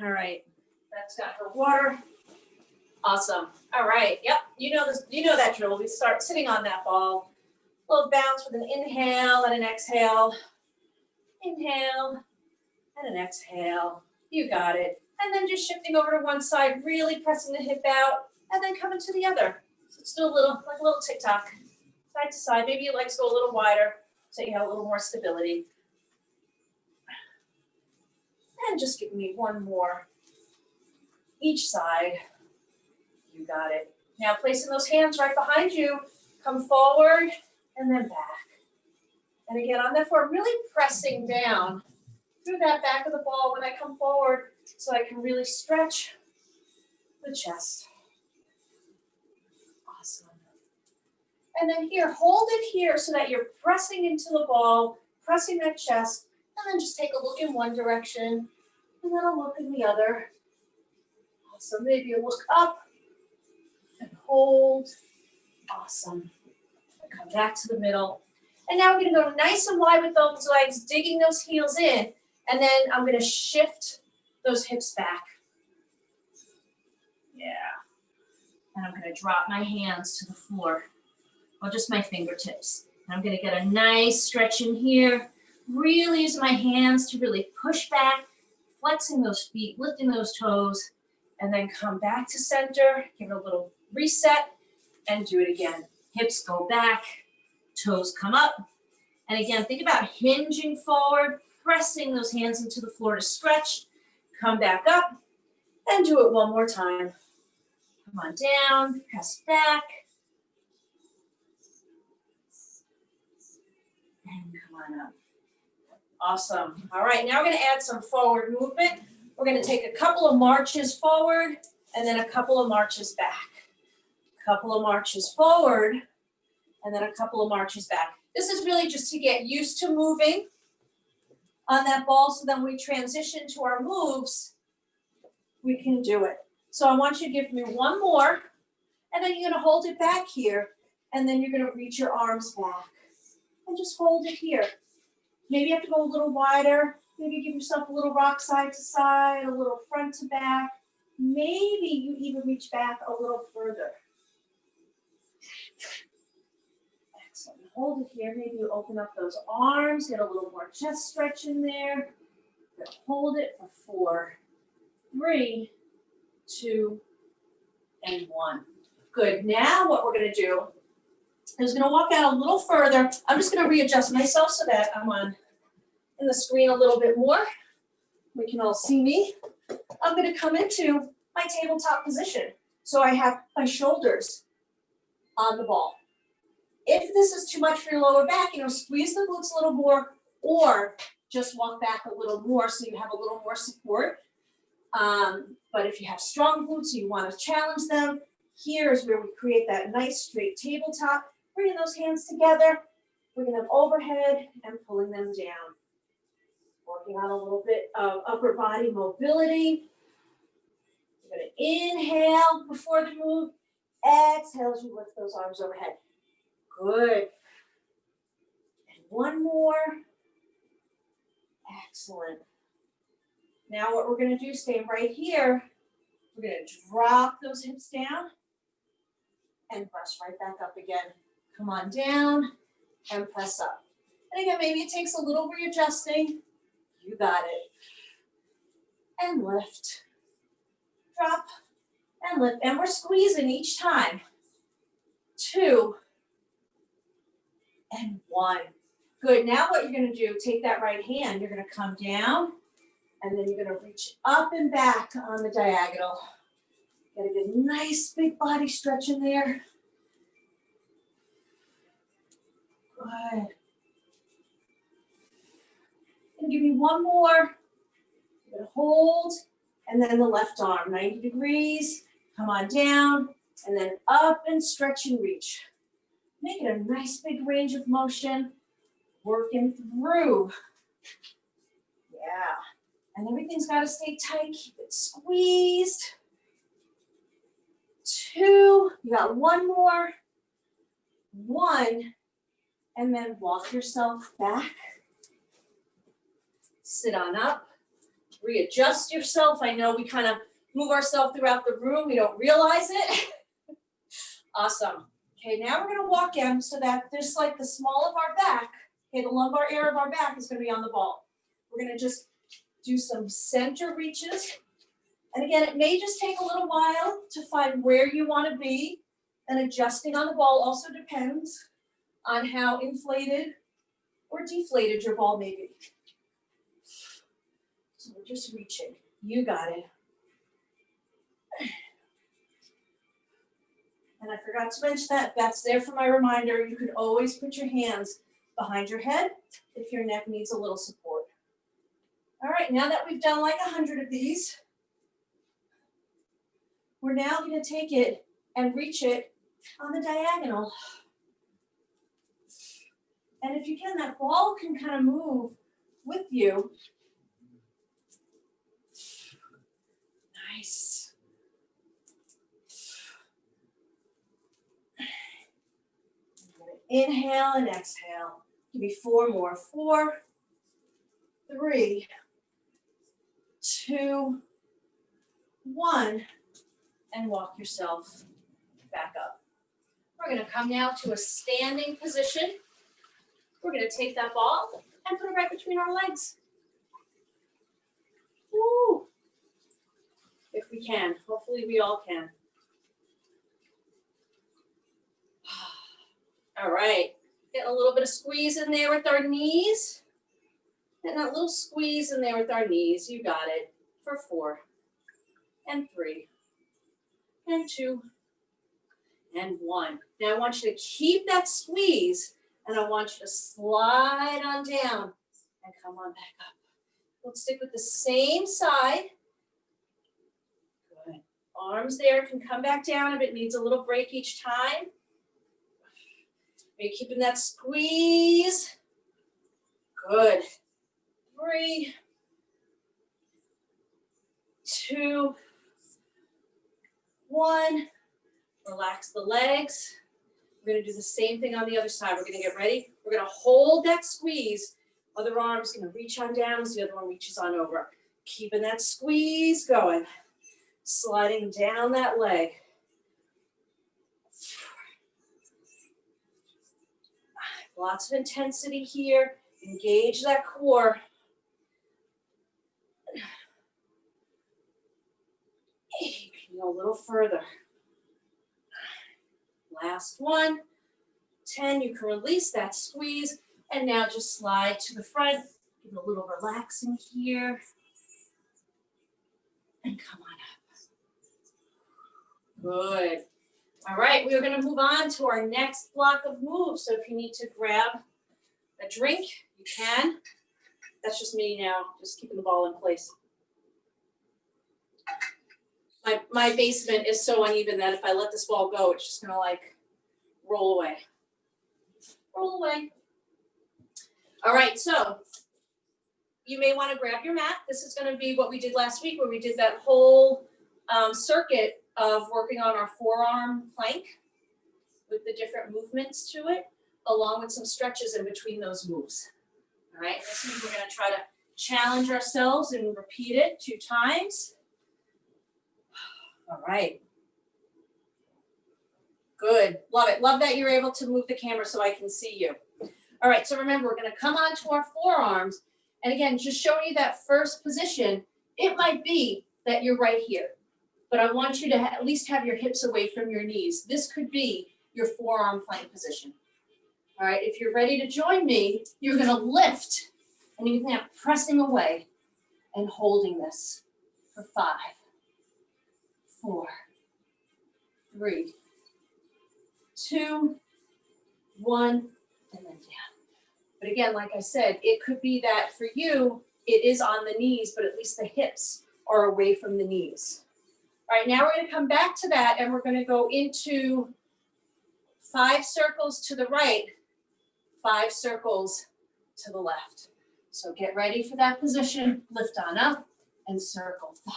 All right, that's got her water. Awesome. All right, yep, you know this, you know that drill. We start sitting on that ball. A little bounce with an inhale and an exhale. Inhale and an exhale. You got it. And then just shifting over to one side, really pressing the hip out, and then coming to the other. So let's do a little, like a little tick-tock, side to side. Maybe your legs go a little wider so you have a little more stability. And just give me one more each side. You got it. Now placing those hands right behind you, come forward and then back. And again, on that forward, really pressing down through that back of the ball when I come forward so I can really stretch the chest. Awesome. And then here, hold it here so that you're pressing into the ball, pressing that chest, and then just take a look in one direction and then a look in the other. Awesome. Maybe a look up and hold. Awesome. Come back to the middle. And now we're going to go nice and wide with those legs, digging those heels in. And then I'm going to shift those hips back. Yeah. And I'm going to drop my hands to the floor, or just my fingertips. And I'm going to get a nice stretch in here. Really use my hands to really push back, flexing those feet, lifting those toes, and then come back to center, give it a little reset, and do it again. Hips go back, toes come up. And again, think about hinging forward, pressing those hands into the floor to stretch. Come back up, and do it one more time. Come on down, press back. And come on up. Awesome. All right, now we're going to add some forward movement. We're going to take a couple of marches forward and then a couple of marches back. A couple of marches forward and then a couple of marches back. This is really just to get used to moving on that ball, so then we transition to our moves, we can do it. So I want you to give me one more, and then you're going to hold it back here, and then you're going to reach your arms back. And just hold it here. Maybe you have to go a little wider. Maybe give yourself a little rock side to side, a little front to back. Maybe you even reach back a little further. Excellent. Hold it here. Maybe you open up those arms, get a little more chest stretch in there. Hold it for 4, 3, 2, and 1. Good. Now what we're going to do is going to walk out a little further. I'm just going to readjust myself so that I'm on in the screen a little bit more. We can all see me. I'm going to come into my tabletop position. So I have my shoulders on the ball. If this is too much for your lower back, squeeze the glutes a little more, or just walk back a little more so you have a little more support. But if you have strong glutes, you want to challenge them, here's where we create that nice straight tabletop. Bringing those hands together, bringing them overhead and pulling them down. Working on a little bit of upper body mobility. You're going to inhale before the move. Exhale as you lift those arms overhead. Good. And one more. Excellent. Now what we're going to do, stay right here. We're going to drop those hips down and press right back up again. Come on down and press up. And again, maybe it takes a little readjusting. You got it. And lift. Drop and lift. And we're squeezing each time. 2 and 1. Good. Now what you're going to do, take that right hand. You're going to come down. And then you're going to reach up and back on the diagonal. Get a good, nice big body stretch in there. Good. And give me one more. You're going to hold, and then the left arm, 90 degrees. Come on down, and then up and stretch and reach. Make it a nice big range of motion. Working through. Yeah. And everything's got to stay tight. Keep it squeezed. 2. You got one more. 1. And then walk yourself back. Sit on up. readjust yourself. I know we kind of move ourselves throughout the room. We don't realize it. Awesome. Okay, now we're going to walk in so that just like the small of our back, okay, the lumbar area of our back is going to be on the ball. We're going to just do some center reaches. And again, it may just take a little while to find where you want to be, and adjusting on the ball also depends on how inflated or deflated your ball may be. So we're just reaching. You got it. And I forgot to mention that. That's there for my reminder. You can always put your hands behind your head if your neck needs a little support. All right, now that we've done like 100 of these, we're now going to take it and reach it on the diagonal. And if you can, that ball can kind of move with you. Nice. Inhale and exhale. Give me 4 more. 4, 3, 2, 1, and walk yourself back up. We're going to come now to a standing position. We're going to take that ball and put it right between our legs. Woo! If we can. Hopefully we all can. All right. Getting a little bit of squeeze in there with our knees. And that little squeeze in there with our knees. You got it. For 4, and 3, and 2, and 1. Now I want you to keep that squeeze, and I want you to slide on down and come on back up. Let's stick with the same side. Good. Arms there can come back down if it needs a little break each time. Are you keeping that squeeze? Good. 3, 2, 1. Relax the legs. We're going to do the same thing on the other side. We're going to get ready. We're going to hold that squeeze. Other arm's going to reach on down as the other one reaches on over. Keeping that squeeze going. Sliding down that leg. Lots of intensity here. Engage that core. You can go a little further. Last one. 10. You can release that squeeze. And now just slide to the front. Give it a little relaxing here. And come on up. Good. All right, we are going to move on to our next block of moves. So if you need to grab a drink, you can. That's just me now, just keeping the ball in place. My basement is so uneven that if I let this ball go, it's just going to like roll away. Roll away. All right, so you may want to grab your mat. This is going to be what we did last week, where we did that whole circuit of working on our forearm plank with the different movements to it, along with some stretches in between those moves. All right, this means we're going to try to challenge ourselves and repeat it 2 times. All right. Good. Love it. Love that you're able to move the camera so I can see you. All right, so remember, we're going to come onto our forearms. And again, just showing you that first position, it might be that you're right here. But I want you to at least have your hips away from your knees. This could be your forearm plank position. All right, if you're ready to join me, you're going to lift. And you can have pressing away and holding this for 5, 4, 3, 2, 1, and then down. But again, like I said, it could be that for you, it is on the knees, but at least the hips are away from the knees. All right, now we're going to come back to that, and we're going to go into 5 circles to the right, 5 circles to the left. So get ready for that position. Lift on up and circle. 5,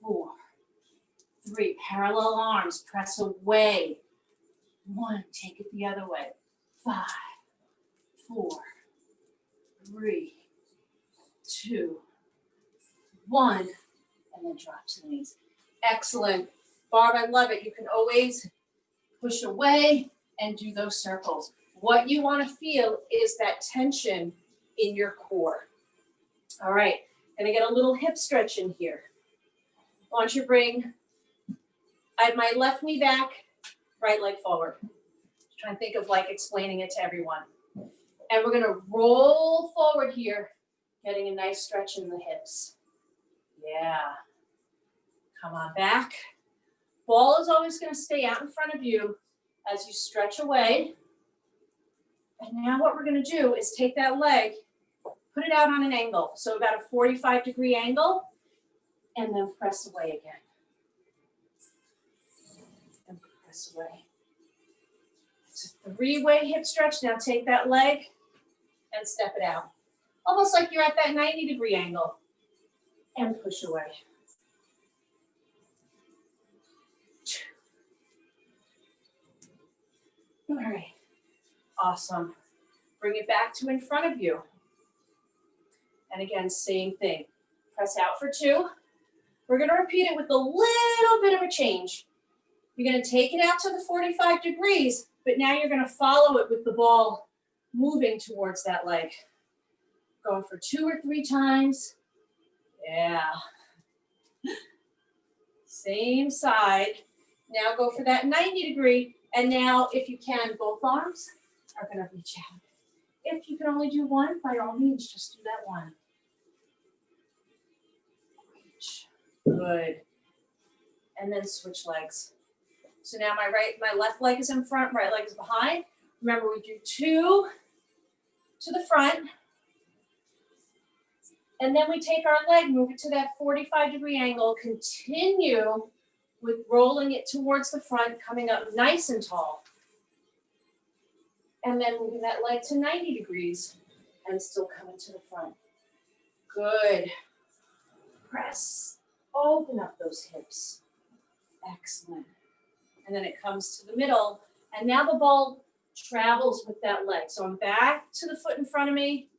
4, 3. Parallel arms. Press away. 1. Take it the other way. 5, 4, 3, 2, 1, and then drop to the knees. Excellent. Barb, I love it. You can always push away and do those circles. What you want to feel is that tension in your core. All right, gonna get a little hip stretch in here. I want you to bring my left knee back, right leg forward. Try and think of like explaining it to everyone. And we're gonna roll forward here, getting a nice stretch in the hips. Yeah. Come on back. Ball is always gonna stay out in front of you as you stretch away. And now what we're gonna do is take that leg, put it out on an angle. So about a 45-degree angle, and then press away again. And press away. It's a 3-way hip stretch. Now take that leg and step it out. Almost like you're at that 90-degree angle. And push away. 2. All right. Awesome. Bring it back to in front of you. And again, same thing. Press out for 2. We're going to repeat it with a little bit of a change. You're going to take it out to the 45 degrees, but now you're going to follow it with the ball moving towards that leg. Going for 2 or 3 times. Yeah. Same side. Now go for that 90-degree. And now, if you can, both arms are going to reach out. If you can only do one, by all means, just do that one. Reach. Good. And then switch legs. So now my left leg is in front, right leg is behind. Remember, we do 2 to the front. And then we take our leg, move it to that 45-degree angle, continue with rolling it towards the front, coming up nice and tall. And then moving that leg to 90 degrees and still coming to the front. Good. Press. Open up those hips. Excellent. And then it comes to the middle. And now the ball travels with that leg. So I'm back to the foot in front of me.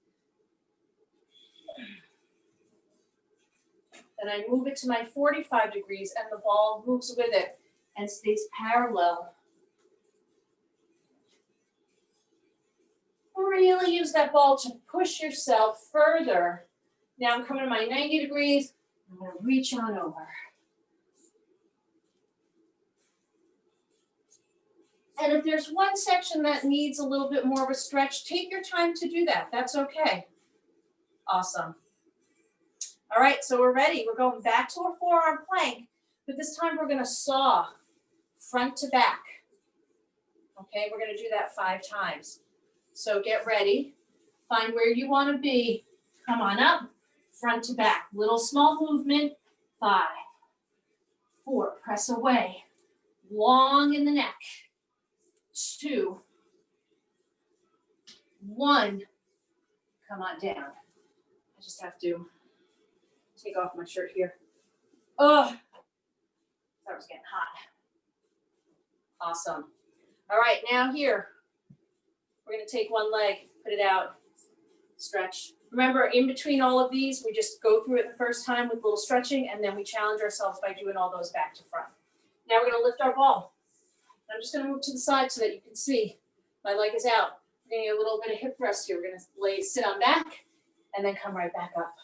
Then I move it to my 45 degrees and the ball moves with it and stays parallel. Really use that ball to push yourself further. Now I'm coming to my 90 degrees. I'm going to reach on over. And if there's one section that needs a little bit more of a stretch, take your time to do that. That's okay. Awesome. All right, so we're ready. We're going back to our forearm plank, but this time we're going to saw front to back. Okay, we're going to do that 5 times. So get ready. Find where you want to be. Come on up, front to back. Little small movement. 5, 4, press away. Long in the neck. 2, 1. Come on down. I just have to take off my shirt here. Oh, that was getting hot. Awesome. All right, now here, we're going to take one leg, put it out, stretch. Remember, in between all of these, we just go through it the first time with a little stretching, and then we challenge ourselves by doing all those back to front. Now we're going to lift our ball. I'm just going to move to the side so that you can see my leg is out. We're going to get a little bit of hip thrust here. We're going to sit on back and then come right back up.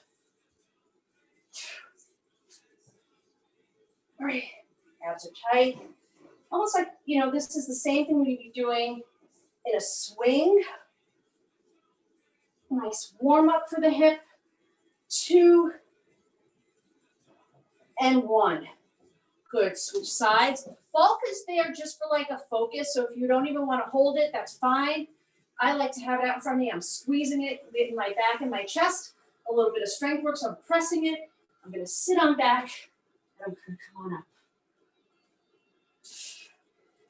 All right, abs are tight. Almost like, this is the same thing we'd be doing in a swing. Nice warm up for the hip. 2 and 1. Good, switch sides. Bulk is there just for like a focus, so if you don't even want to hold it, that's fine. I like to have it out in front of me. I'm squeezing it, getting my back and my chest. A little bit of strength work, so I'm pressing it. I'm going to sit on back, and I'm going to come on up.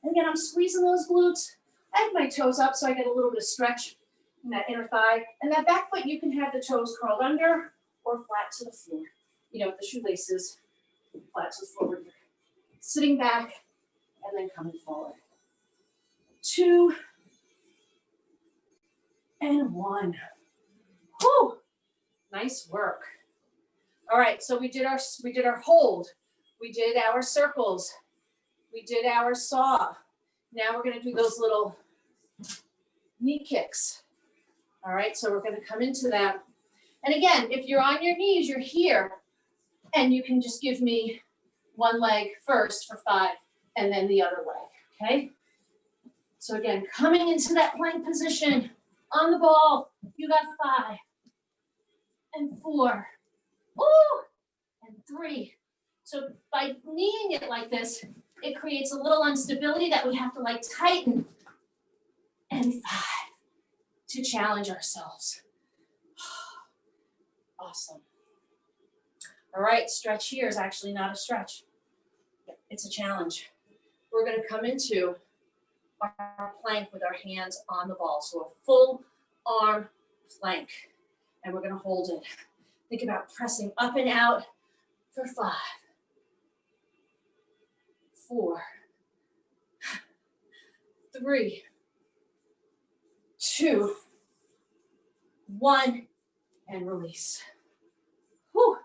And again, I'm squeezing those glutes. I have my toes up, so I get a little bit of stretch in that inner thigh. And that back foot, you can have the toes curled under or flat to the floor. With the shoelaces flat to the floor. Sitting back and then coming forward. 2 and 1. Whew. Nice work. All right, so we did our hold. We did our circles. We did our saw. Now we're gonna do those little knee kicks. All right, so we're gonna come into that. And again, if you're on your knees, you're here, and you can just give me one leg first for 5, and then the other leg, okay? So again, coming into that plank position on the ball, you got 5, and 4, ooh, and 3. So by kneeing it like this, it creates a little instability that we have to like tighten, and 5 to challenge ourselves. Awesome. All right, stretch here is actually not a stretch. It's a challenge. We're gonna come into our plank with our hands on the ball. So a full arm plank, and we're gonna hold it. Think about pressing up and out for 5, 4, 3, 2, 1, and release. Whew.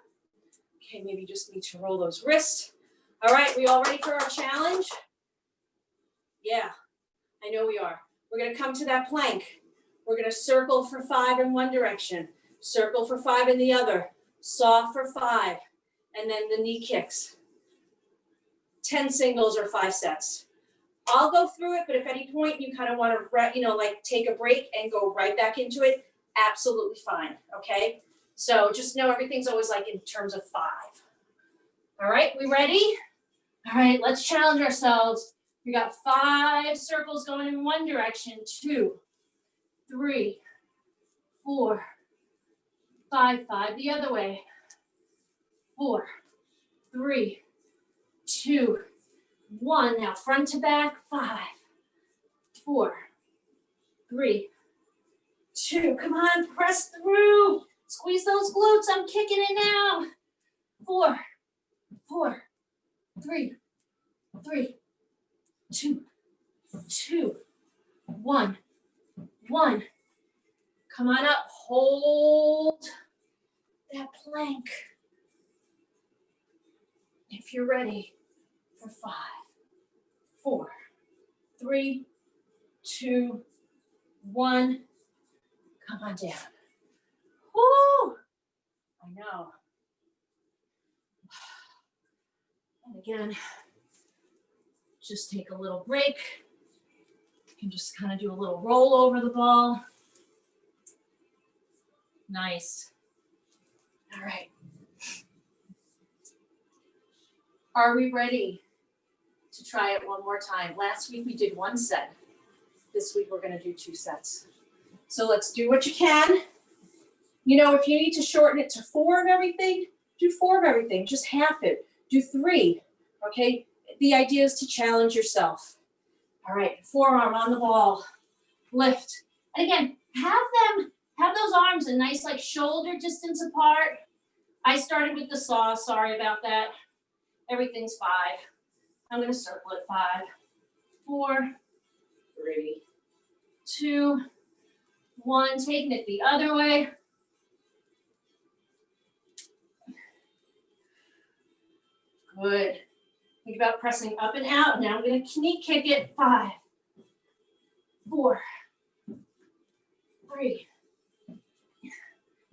Okay, maybe you just need to roll those wrists. All right, we all ready for our challenge? Yeah, I know we are. We're gonna come to that plank. We're gonna circle for 5 in one direction, circle for 5 in the other, saw for 5, and then the knee kicks. 10 singles or 5 sets. I'll go through it, but if at any point you kind of want to, like take a break and go right back into it, absolutely fine, okay? So just know everything's always like in terms of 5. All right, we ready? All right, let's challenge ourselves. We got 5 circles going in one direction, 2, 3, 4, 5, 5 the other way, 4, 3, 2, 1. Now front to back, 5, 4, 3, 2. Come on, press through. Squeeze those glutes. I'm kicking it now. 4, 4, 3, 3, 2, 2, 1, 1. Come on up. Hold that plank. If you're ready for 5, 4, 3, 2, 1. Come on down. Woo! I know. And again, just take a little break. You can just kind of do a little roll over the ball. Nice. All right. Are we ready to try it one more time? Last week we did 1 set. This week we're going to do 2 sets. So let's do what you can. You know, if you need to shorten it to 4 of everything, do 4 of everything. Just half it. Do 3. Okay? The idea is to challenge yourself. All right, forearm on the ball. Lift. And again, have those arms a nice like shoulder distance apart. I started with the saw. Sorry about that. Everything's 5. I'm going to circle it 5, 4, 3, 2, 1. Taking it the other way. Good. Think about pressing up and out. Now I'm going to knee kick it. 5, 4, 3,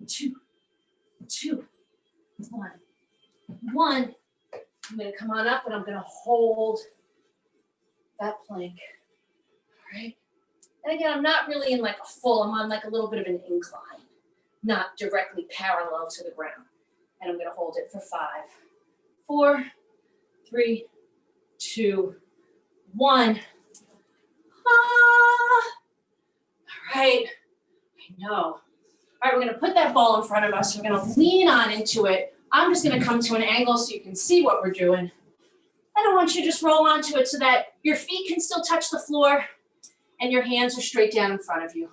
2, 2, 1, 1. I'm going to come on up and I'm going to hold that plank. All right. And again, I'm not really in like a full, I'm on like a little bit of an incline, not directly parallel to the ground. And I'm going to hold it for 5, 4, 3, 2, 1. All right. I know. All right, we're going to put that ball in front of us. We're going to lean on into it. I'm just going to come to an angle so you can see what we're doing. I don't want you to just roll onto it so that your feet can still touch the floor and your hands are straight down in front of you.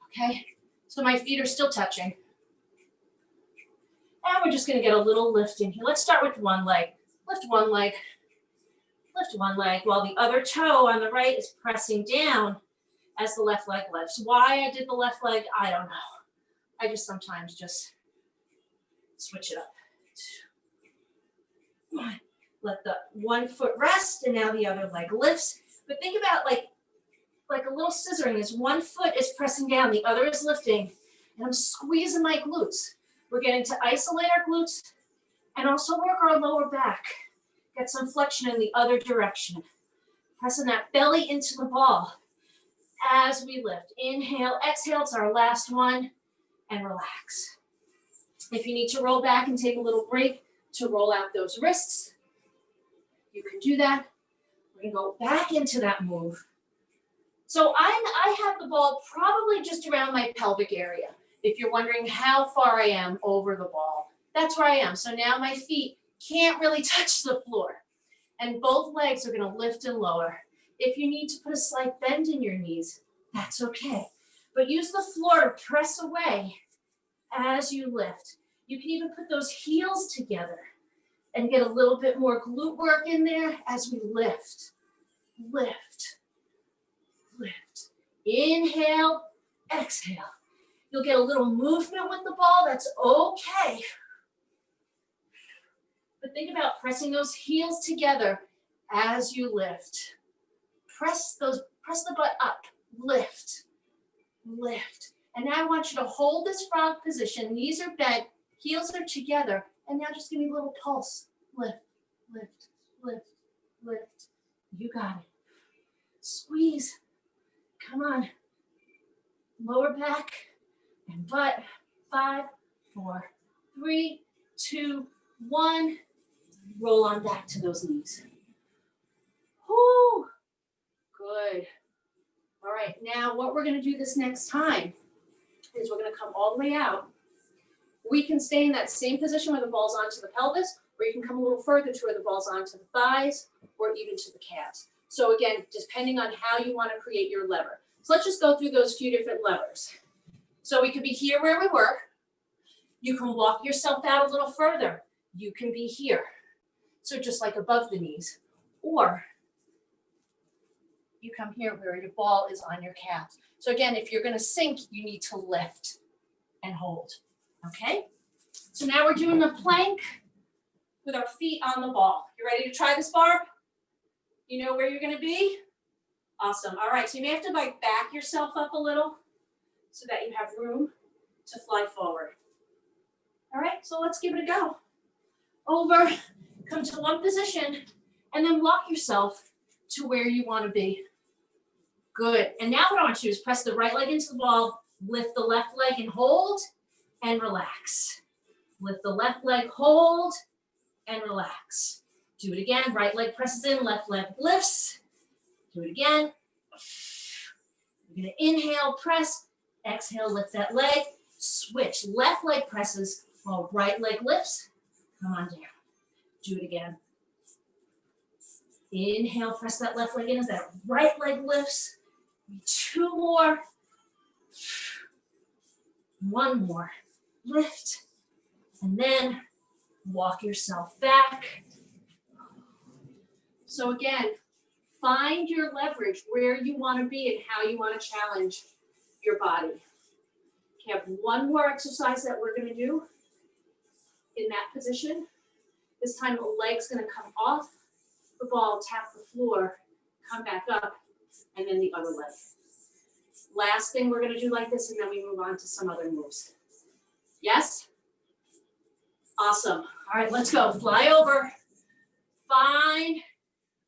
Okay? So my feet are still touching. And we're just going to get a little lift in here. Let's start with one leg. Lift one leg. Lift one leg while the other toe on the right is pressing down as the left leg lifts. Why I did the left leg, I don't know. I just sometimes just switch it up. Let the one foot rest, and now the other leg lifts. But think about like a little scissoring as one foot is pressing down, the other is lifting, and I'm squeezing my glutes. We're getting to isolate our glutes and also work our lower back. Get some flexion in the other direction. Pressing that belly into the ball as we lift. Inhale, exhale, it's our last one, and relax. If you need to roll back and take a little break to roll out those wrists, you can do that. We're gonna go back into that move. So I have the ball probably just around my pelvic area. If you're wondering how far I am over the ball, that's where I am. So now my feet can't really touch the floor, and both legs are gonna lift and lower. If you need to put a slight bend in your knees, that's okay. But use the floor to press away as you lift. You can even put those heels together and get a little bit more glute work in there as we lift, lift, lift. Inhale, exhale. You'll get a little movement with the ball, that's okay. But think about pressing those heels together as you lift. Press the butt up, lift, lift. And now I want you to hold this frog position, knees are bent, heels are together, and now just give me a little pulse. Lift, lift, lift, lift. You got it. Squeeze. Come on. Lower back and butt. 5, 4, 3, 2, 1. Roll on back to those knees. Whoo. Good. All right, now what we're gonna do this next time is we're gonna come all the way out. We can stay in that same position where the ball's onto the pelvis, or you can come a little further to where the ball's onto the thighs, or even to the calves. So again, depending on how you wanna create your lever. So let's just go through those few different levers. So we could be here where we were. You can walk yourself out a little further. You can be here. So just like above the knees. Or you come here where your ball is on your calves. So again, if you're gonna sink, you need to lift and hold, okay? So now we're doing the plank with our feet on the ball. You ready to try this, Barb? You know where you're gonna be? Awesome, all right, so you may have to like back yourself up a little so that you have room to fly forward. All right, so let's give it a go. Over, come to one position, and then lock yourself to where you wanna be. Good, and now what I want you to do is press the right leg into the ball, lift the left leg and hold, and relax. Lift the left leg, hold, and relax. Do it again, right leg presses in, left leg lifts. Do it again. You're gonna inhale, press, exhale, lift that leg, switch. Left leg presses while right leg lifts. Come on down. Do it again. Inhale, press that left leg in as that right leg lifts. 2 more. 1 more. Lift. And then walk yourself back. So again, find your leverage where you want to be and how you want to challenge your body. Okay, I have 1 more exercise that we're going to do in that position. This time the leg's going to come off the ball, tap the floor, come back up, and then the other leg. Last thing we're going to do like this, and then we move on to some other moves. Yes? Awesome. All right, let's go. Fly over. Find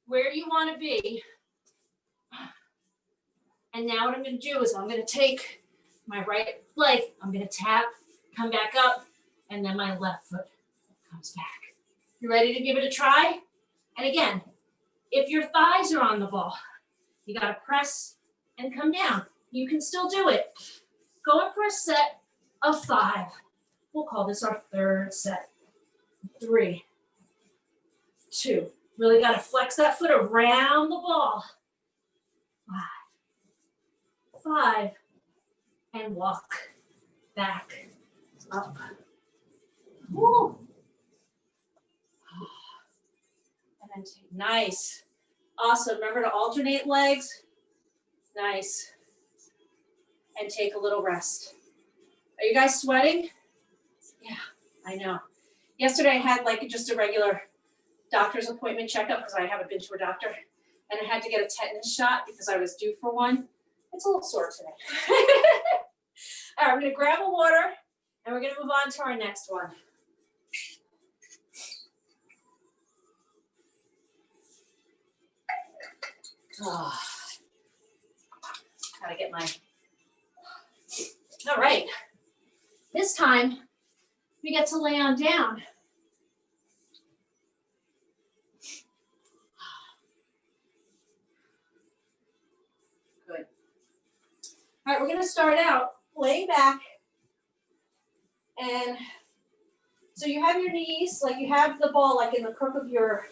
where you want to be. And now what I'm going to do is I'm going to take my right leg, I'm going to tap, come back up, and then my left foot comes back. You ready to give it a try? And again, if your thighs are on the ball, you got to press and come down. You can still do it. Going for a set of 5. We'll call this our 3rd set. 3, 2. Really got to flex that foot around the ball. 5, 5, and walk back up. Woo. And then take, nice. Awesome. Remember to alternate legs. Nice. And take a little rest. Are you guys sweating? Yeah, I know. Yesterday I had like just a regular doctor's appointment checkup because I haven't been to a doctor. And I had to get a tetanus shot because I was due for one. It's a little sore today. All right, we're gonna grab a water and we're gonna move on to our next one. Oh, gotta get my, all right. This time we get to lay on down. Good. All right, we're gonna start out laying back. And so you have your knees, like you have the ball like in the crook of your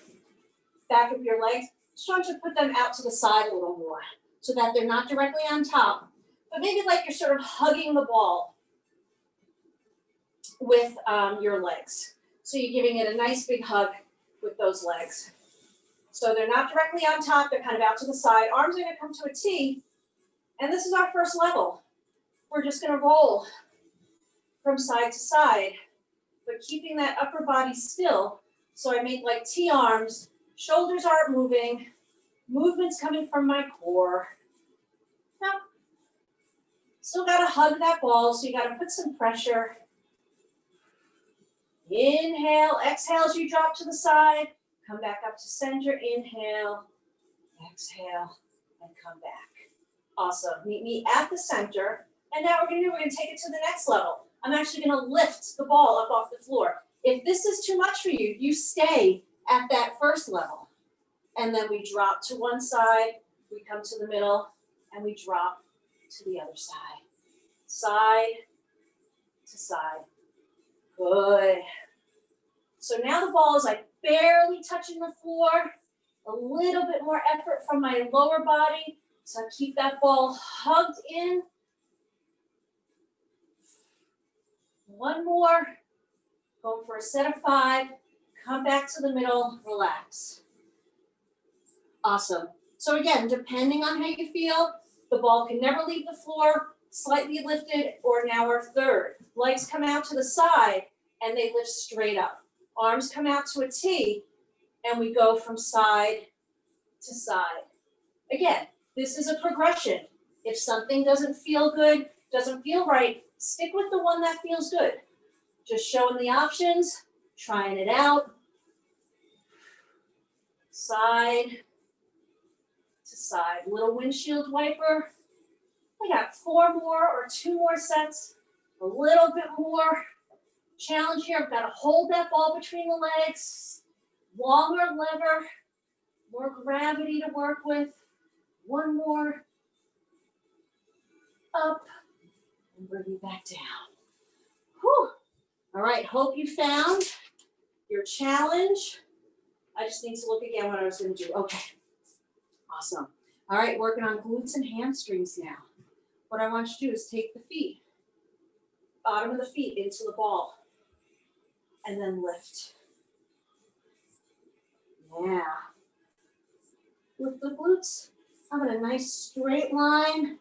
back of your legs. Just want you to put them out to the side a little more so that they're not directly on top, but maybe like you're sort of hugging the ball with your legs. So you're giving it a nice big hug with those legs. So they're not directly on top, they're kind of out to the side. Arms are gonna come to a T, and this is our first level. We're just gonna roll from side to side, but keeping that upper body still. So I make like T arms, shoulders aren't moving, movement's coming from my core. Now, still gotta hug that ball, so you gotta put some pressure. Inhale, exhale as you drop to the side, come back up to center, inhale, exhale, and come back. Awesome, meet me at the center. And now we're gonna take it to the next level. I'm actually gonna lift the ball up off the floor. If this is too much for you, you stay at that first level. And then we drop to one side, we come to the middle, and we drop to the other side. Side to side. Good. So now the ball is like barely touching the floor. A little bit more effort from my lower body. So I keep that ball hugged in. One more. Going for a set of 5. Come back to the middle, relax. Awesome. So again, depending on how you feel, the ball can never leave the floor, slightly lifted, or now our third. Legs come out to the side and they lift straight up. Arms come out to a T and we go from side to side. Again, this is a progression. If something doesn't feel good, doesn't feel right, stick with the one that feels good. Just showing the options, trying it out. Side to side. Little windshield wiper. I got 4 more or 2 more sets. A little bit more challenge here. I've got to hold that ball between the legs. Longer lever. More gravity to work with. 1 more. Up. And bring you back down. Whew. All right, hope you found your challenge. I just need to look again what I was going to do. Okay, awesome. All right, working on glutes and hamstrings now. What I want you to do is take the feet, bottom of the feet into the ball, and then lift. Yeah. With the glutes, I'm in a nice straight line,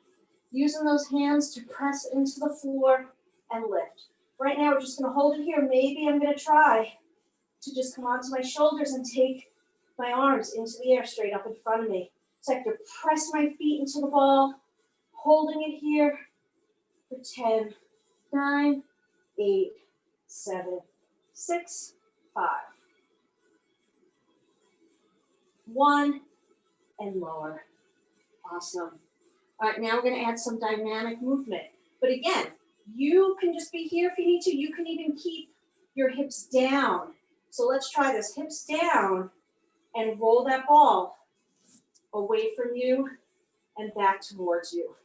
using those hands to press into the floor and lift. Right now, we're just gonna hold it here. Maybe I'm gonna try to just come onto my shoulders and take my arms into the air straight up in front of me. So I have to press my feet into the ball, holding it here for 10, 9, 8, 7, 6, 5. 1, and lower. Awesome. All right, now we're gonna add some dynamic movement. But again, you can just be here if you need to. You can even keep your hips down. So let's try this. Hips down and roll that ball away from you and back towards you.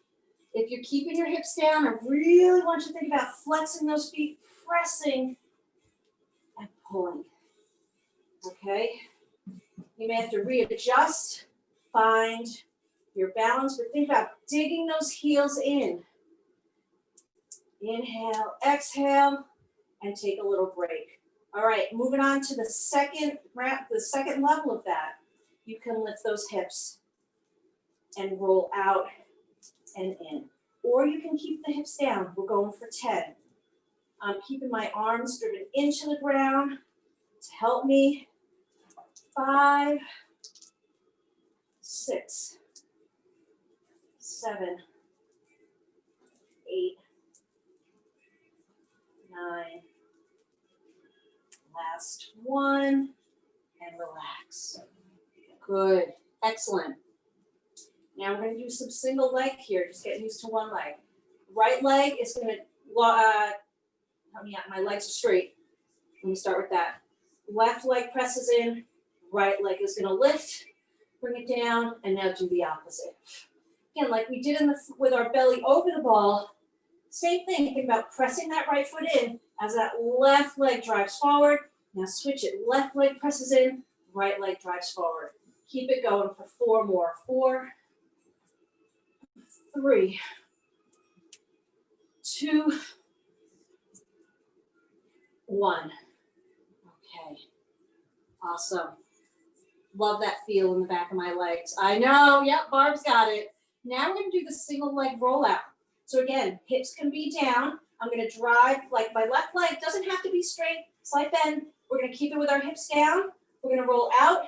If you're keeping your hips down, I really want you to think about flexing those feet, pressing and pulling. Okay? You may have to readjust, find your balance, but think about digging those heels in. Inhale, exhale, and take a little break. All right, moving on to the second level of that. You can lift those hips and roll out and in. Or you can keep the hips down. We're going for 10. I'm keeping my arms driven into the ground to help me 5, 6, 7, 8, 9. Last one, and relax. Good, excellent. Now we're going to do some single leg here, just getting used to one leg. Right leg is going to, help me out, my legs are straight. Let me start with that. Left leg presses in, right leg is going to lift, bring it down, and now do the opposite. Again, like we did with our belly over the ball, same thing, think about pressing that right foot in as that left leg drives forward. Now switch it, left leg presses in, right leg drives forward. Keep it going for 4 more. 4, 3, 2, 1. Okay, awesome. Love that feel in the back of my legs. I know, yep, Barb's got it. Now we're gonna do the single leg rollout. So again, hips can be down. I'm gonna drive, like my left leg doesn't have to be straight, slight bend. We're gonna keep it with our hips down. We're gonna roll out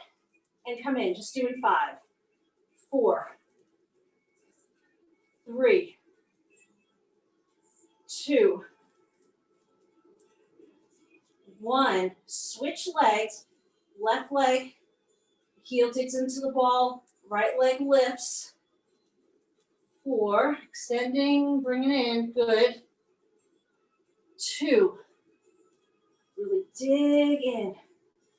and come in, just doing 5, 4, 3, 2, 1. Switch legs, left leg, heel digs into the ball, right leg lifts. 4, extending, bringing in, good. 2, really dig in,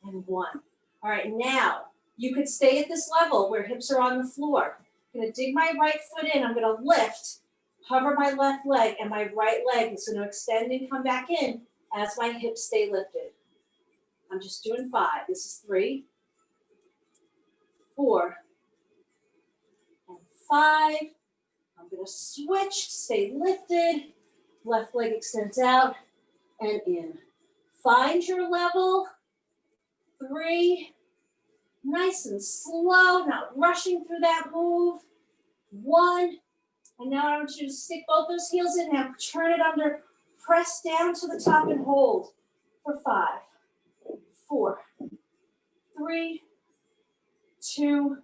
and 1. All right, now you could stay at this level where hips are on the floor. I'm gonna dig my right foot in, I'm gonna lift, hover my left leg, and my right leg is gonna extend and come back in as my hips stay lifted. I'm just doing 5. This is 3, 4, and 5. I'm gonna switch, stay lifted, left leg extends out and in. Find your level. 3, nice and slow, not rushing through that move. 1, and now I want you to stick both those heels in now, turn it under, press down to the top and hold for 5, 4, 3, 2,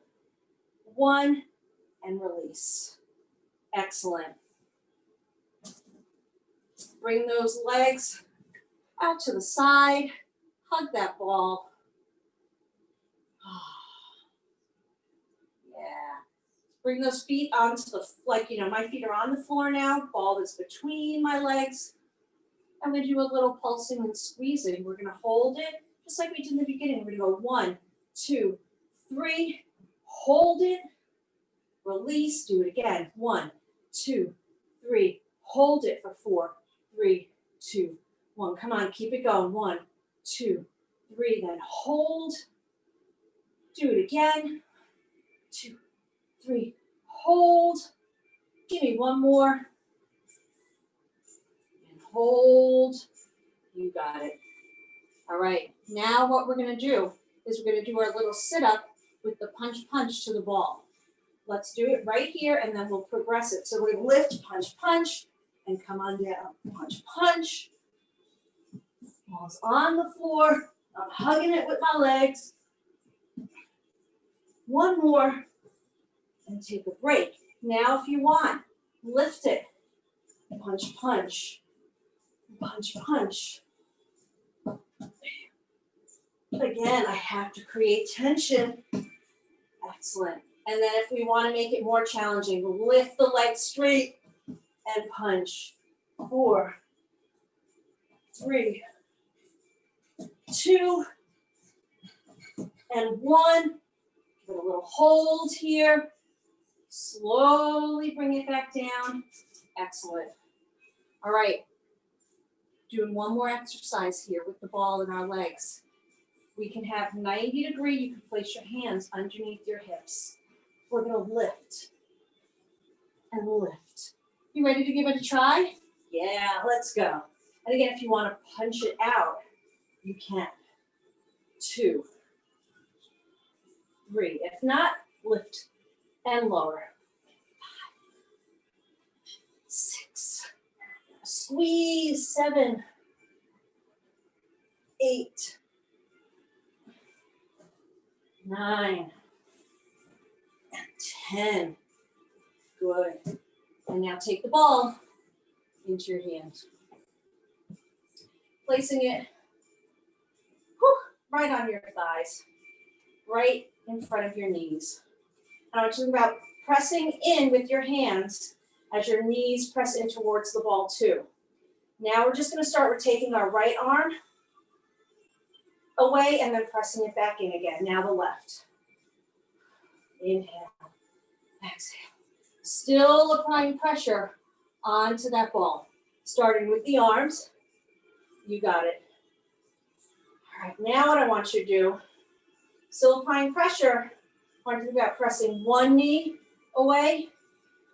1, and release. Excellent. Bring those legs out to the side, hug that ball. Yeah. Bring those feet onto the, like, my feet are on the floor now, ball is between my legs. I'm gonna do a little pulsing and squeezing. We're gonna hold it, just like we did in the beginning. We're gonna go 1, 2, 3, hold it, release, do it again. 1, 2, 3, hold it for 4, 3, 2, 1. Come on, keep it going. 1, 2, 3, then hold. Do it again. 2, 3, hold. Give me one more. And hold. You got it. All right, now what we're gonna do is we're gonna do our little sit-up with the punch to the ball. Let's do it right here and then we'll progress it. So we're gonna lift, punch, and come on down. Punch. Ball's on the floor. I'm hugging it with my legs. One more, and take a break. Now if you want, lift it. Punch. Again, I have to create tension. Excellent. And then if we want to make it more challenging, lift the leg straight and punch. 4, 3, 2, and 1. Give it a little hold here. Slowly bring it back down. Excellent. All right. Doing one more exercise here with the ball in our legs. We can have 90 degree. You can place your hands underneath your hips. We're going to lift and lift. You ready to give it a try? Yeah, let's go. And again, if you want to punch it out, you can. 2, 3. If not, lift and lower. 5, 6. Squeeze. 7, 8, 9, and 10. Good. And now take the ball into your hand. Placing it right on your thighs, right in front of your knees. And I want you to think about pressing in with your hands as your knees press in towards the ball too. Now we're just going to start with taking our right arm away and then pressing it back in again. Now the left. Inhale, exhale. Still applying pressure onto that ball. Starting with the arms. You got it. All right, now what I want you to do, still applying pressure, I want you to think about pressing one knee away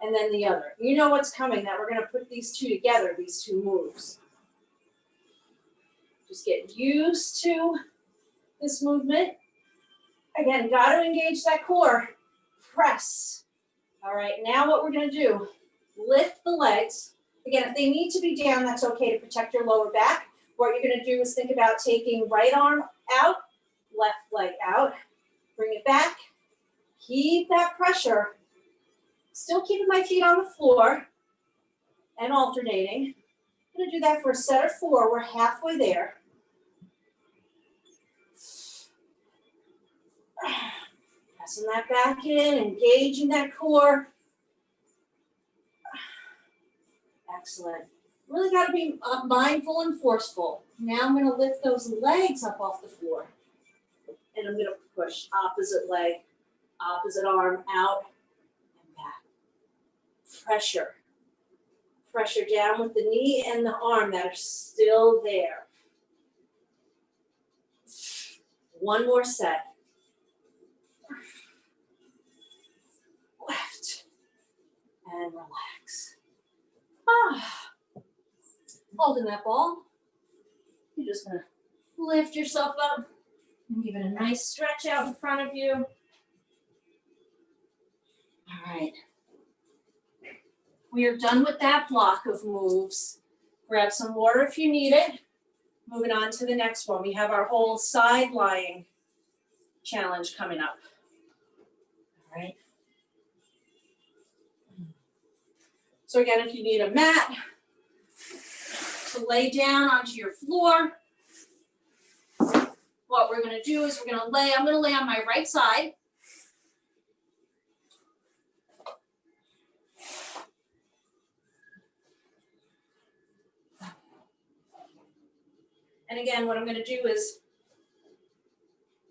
and then the other. You know what's coming, that we're going to put these two together, these two moves. Just get used to this movement. Again, got to engage that core. Press. All right, now what we're going to do, lift the legs. Again, if they need to be down, that's okay to protect your lower back. What you're going to do is think about taking right arm out, left leg out, bring it back, keep that pressure, still keeping my feet on the floor and alternating. I'm going to do that for a set of 4. We're halfway there. Pressing that back in, engaging that core. Excellent. Really got to be mindful and forceful. Now I'm going to lift those legs up off the floor. And I'm going to push opposite leg, opposite arm out and back. Pressure. Pressure down with the knee and the arm that are still there. One more set. Left. And relax. Holding that ball. You're just going to lift yourself up and give it a nice stretch out in front of you. All right. We are done with that block of moves. Grab some water if you need it. Moving on to the next one. We have our whole side lying challenge coming up. All right. So again, if you need a mat to lay down onto your floor, what we're going to do is I'm going to lay on my right side. And again, what I'm going to do is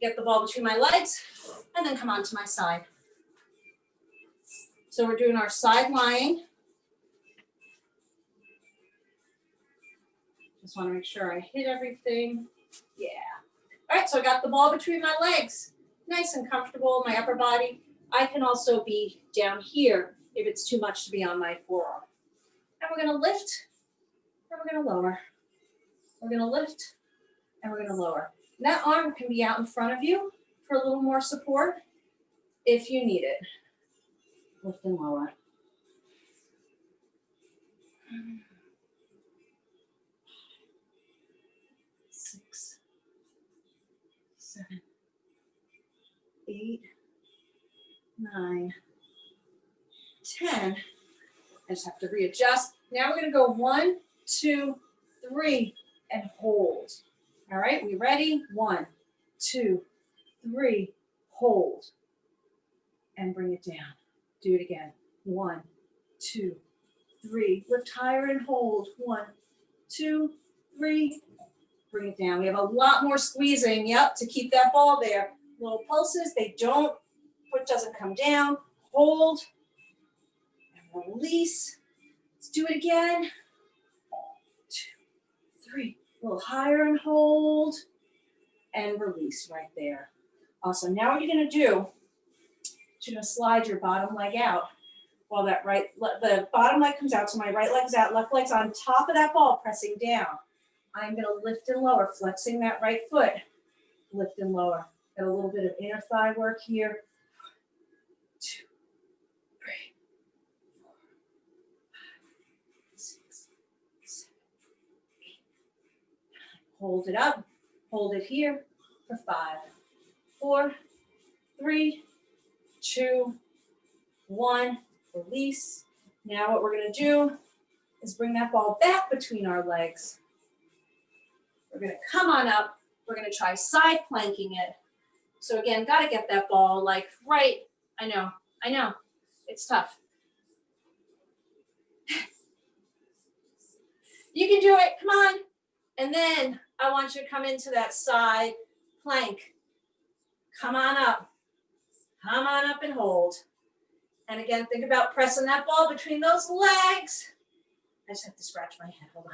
get the ball between my legs and then come onto my side. So we're doing our side lying. Just want to make sure I hit everything. Yeah. All right, so I got the ball between my legs. Nice and comfortable, my upper body. I can also be down here if it's too much to be on my forearm. And we're going to lift, and we're going to lower. We're going to lift, and we're going to lower. And that arm can be out in front of you for a little more support if you need it. Lift and lower. 6, 7, 8, 9, 10. I just have to readjust. Now we're going to go 1, 2, 3, and hold. All right, we ready? 1, 2, 3, hold. And bring it down. Do it again. 1, 2, 3. Lift higher and hold. 1, 2, 3. Bring it down. We have a lot more squeezing, yep, to keep that ball there. Little pulses, foot doesn't come down. Hold. And release. Let's do it again. 2, 3. A little higher and hold. And release right there. Awesome. Now what you're going to do, you're going to slide your bottom leg out. While the bottom leg comes out, so my right leg's out, left leg's on top of that ball, pressing down. I'm going to lift and lower, flexing that right foot. Lift and lower. Got a little bit of inner thigh work here. 2, 3, 4, 5, 6, 7, 8, 9. Hold it up. Hold it here for 5, 4, 3, 2, 1, release. Now what we're gonna do is bring that ball back between our legs. We're gonna come on up. We're gonna try side planking it. So again, gotta get that ball like right, I know, it's tough. You can do it, come on. And then I want you to come into that side plank. Come on up and hold. And again, think about pressing that ball between those legs. I just have to scratch my head, hold on.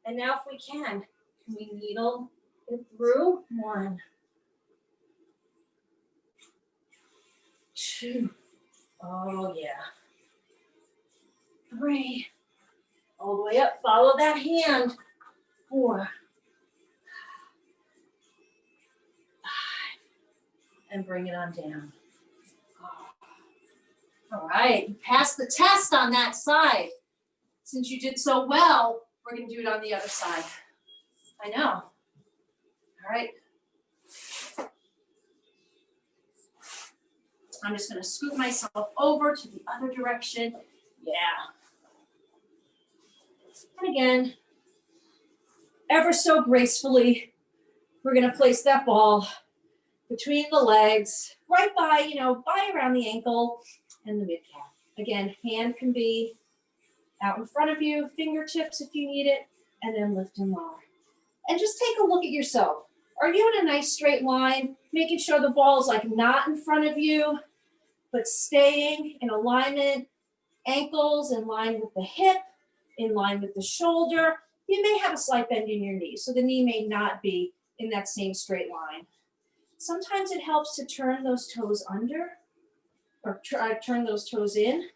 And now if we can we needle it through? 1, 2, oh yeah. 3, all the way up, follow that hand. 4, 5, and bring it on down. All right, you passed the test on that side. Since you did so well, we're gonna do it on the other side. I know. All right. I'm just gonna scoot myself over to the other direction. Yeah. And again, ever so gracefully, we're gonna place that ball between the legs, right by, by around the ankle and the mid-calf. Again, hand can be out in front of you, fingertips if you need it, and then lift and lower. And just take a look at yourself. Are you in a nice straight line, making sure the ball's like not in front of you, but staying in alignment, ankles in line with the hip, in line with the shoulder. You may have a slight bend in your knee, so the knee may not be in that same straight line. Sometimes it helps to turn those toes under, or turn those toes in.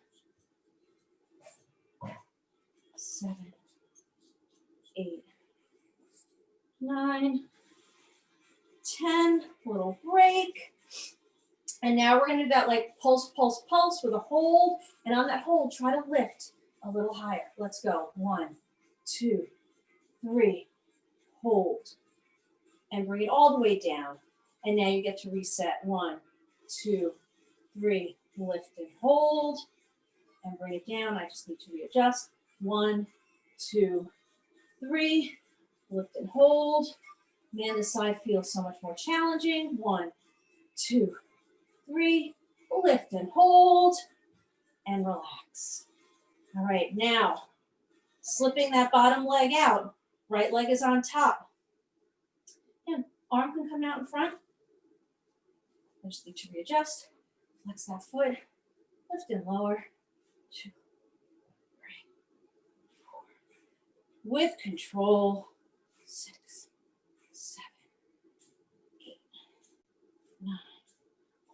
7, 8, 9, 10, little break. And now we're gonna do that like pulse, pulse, pulse with a hold. And on that hold, try to lift a little higher. Let's go. 1, 2, 3, hold. And bring it all the way down. And now you get to reset. 1, 2, 3, lift and hold. And bring it down. I just need to readjust. 1, 2, 3, lift and hold. Man, this side feels so much more challenging. 1, 2, 3, lift and hold, and relax. All right, now, slipping that bottom leg out, right leg is on top. And arm can come out in front. I just need to readjust. Flex that foot, lift and lower. 2, 3, 4. With control. 6, 7, 8, 9.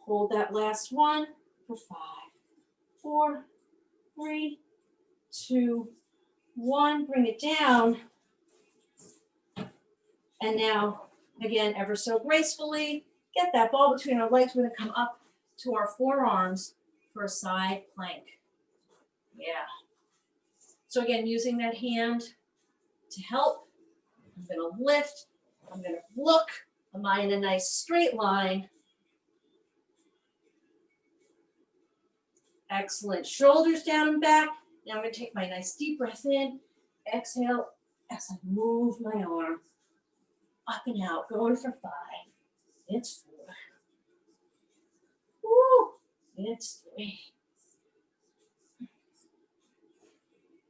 Hold that last one for 5, 4, 3, 2, 1. Bring it down. And now, again, ever so gracefully, get that ball between our legs. We're gonna come up to our forearms for a side plank. Yeah. So again, using that hand to help, I'm gonna lift, I'm gonna look, am I in a nice straight line? Excellent, shoulders down and back. Now I'm gonna take my nice deep breath in, exhale, as I move my arm up and out, going for 5. It's 4. Woo, it's 3.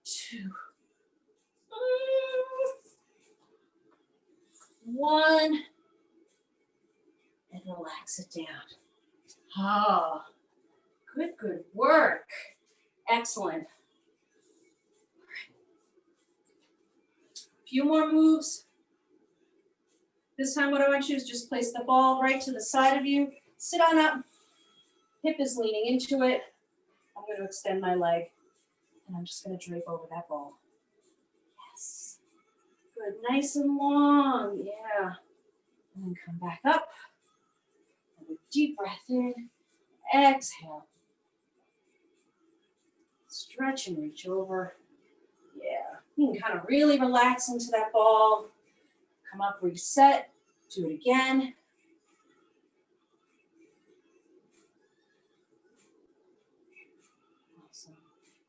2. 1. And relax it down. Ah, good work. Excellent. A few more moves. This time what I want you to do is just place the ball right to the side of you. Sit on up. Hip is leaning into it. I'm going to extend my leg. And I'm just going to drape over that ball. Yes. Good. Nice and long. Yeah. And then come back up. And a deep breath in. Exhale. Stretch and reach over. Yeah. You can kind of really relax into that ball. Come up, reset. Do it again.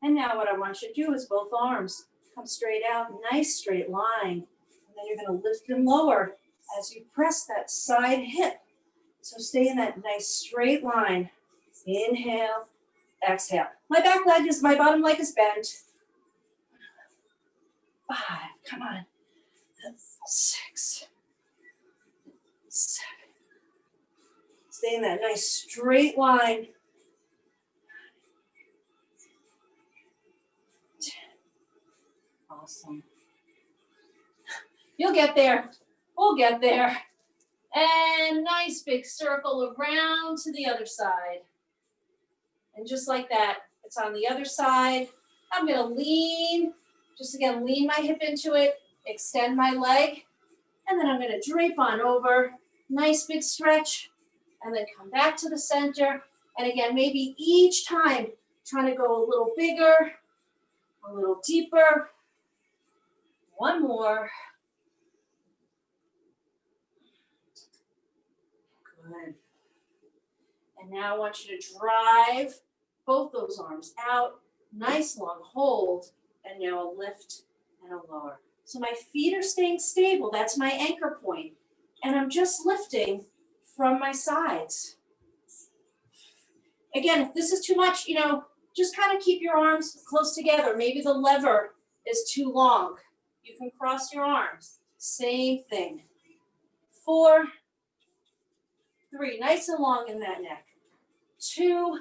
And now what I want you to do is both arms come straight out, nice straight line. And then you're gonna lift and lower as you press that side hip. So stay in that nice straight line. Inhale, exhale. My bottom leg is bent. 5, come on. 6, 7. Stay in that nice straight line. 10. Awesome. You'll get there. We'll get there. And nice big circle around to the other side. And just like that, it's on the other side. I'm gonna lean, just again, lean my hip into it, extend my leg, and then I'm gonna drape on over. Nice big stretch, and then come back to the center. And again, maybe each time, trying to go a little bigger, a little deeper. One more. Good. And now I want you to drive both those arms out. Nice long hold. And now a lift and a lower. So my feet are staying stable. That's my anchor point. And I'm just lifting from my sides. Again, if this is too much, just kind of keep your arms close together. Maybe the lever is too long. You can cross your arms. Same thing. 4, 3, nice and long in that neck. 2,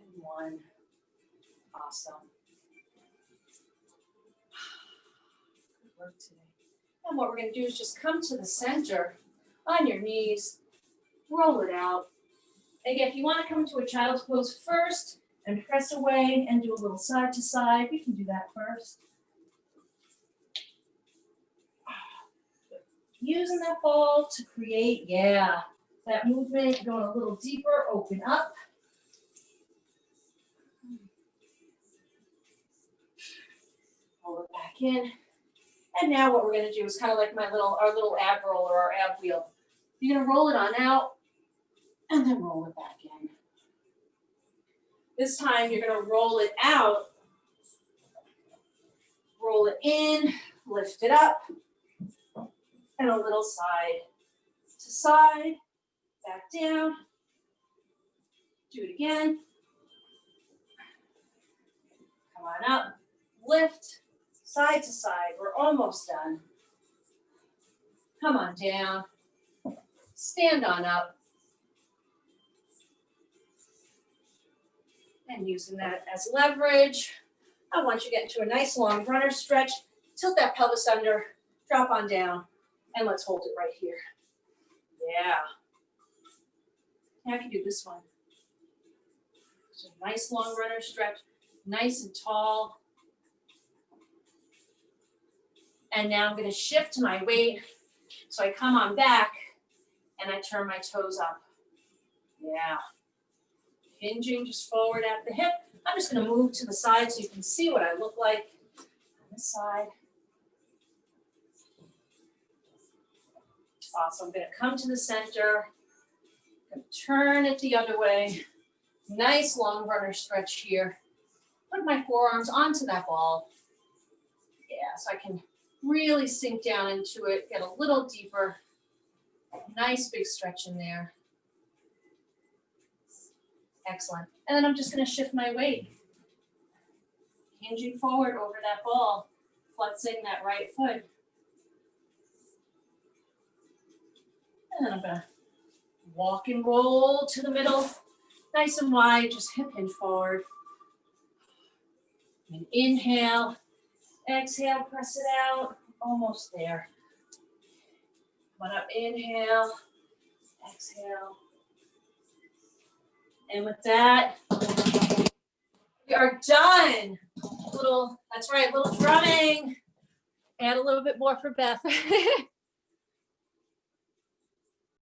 and 1. Awesome. Good work today. And what we're going to do is just come to the center on your knees, roll it out. Again, if you want to come to a child's pose first and press away and do a little side to side, we can do that first. Using that ball to create, that movement, going a little deeper, open up. Pull it back in. And now what we're going to do is kind of like our little ab roll or our ab wheel. You're going to roll it on out and then roll it back in. This time you're going to roll it out, roll it in, lift it up, and a little side to side, back down. Do it again. Come on up, lift, side to side. We're almost done. Come on down. Stand on up. And using that as leverage, I want you to get into a nice long runner stretch. Tilt that pelvis under, drop on down, and let's hold it right here. Yeah. Now I can do this one. So nice long runner stretch, nice and tall. And now I'm going to shift my weight. So I come on back and I turn my toes up. Yeah. Hinging just forward at the hip. I'm just going to move to the side so you can see what I look like on this side. Awesome. I'm going to come to the center. I'm going to turn it the other way. Nice long runner stretch here. Put my forearms onto that ball. Yeah, so I can really sink down into it, get a little deeper. Nice big stretch in there. Excellent. And then I'm just going to shift my weight. Hinging forward over that ball, flexing that right foot. And then I'm going to walk and roll to the middle. Nice and wide, just hip hinge forward. And inhale, exhale, press it out. Almost there. Come on up, inhale, exhale. And with that, we are done. That's right, little drumming. Add a little bit more for Beth.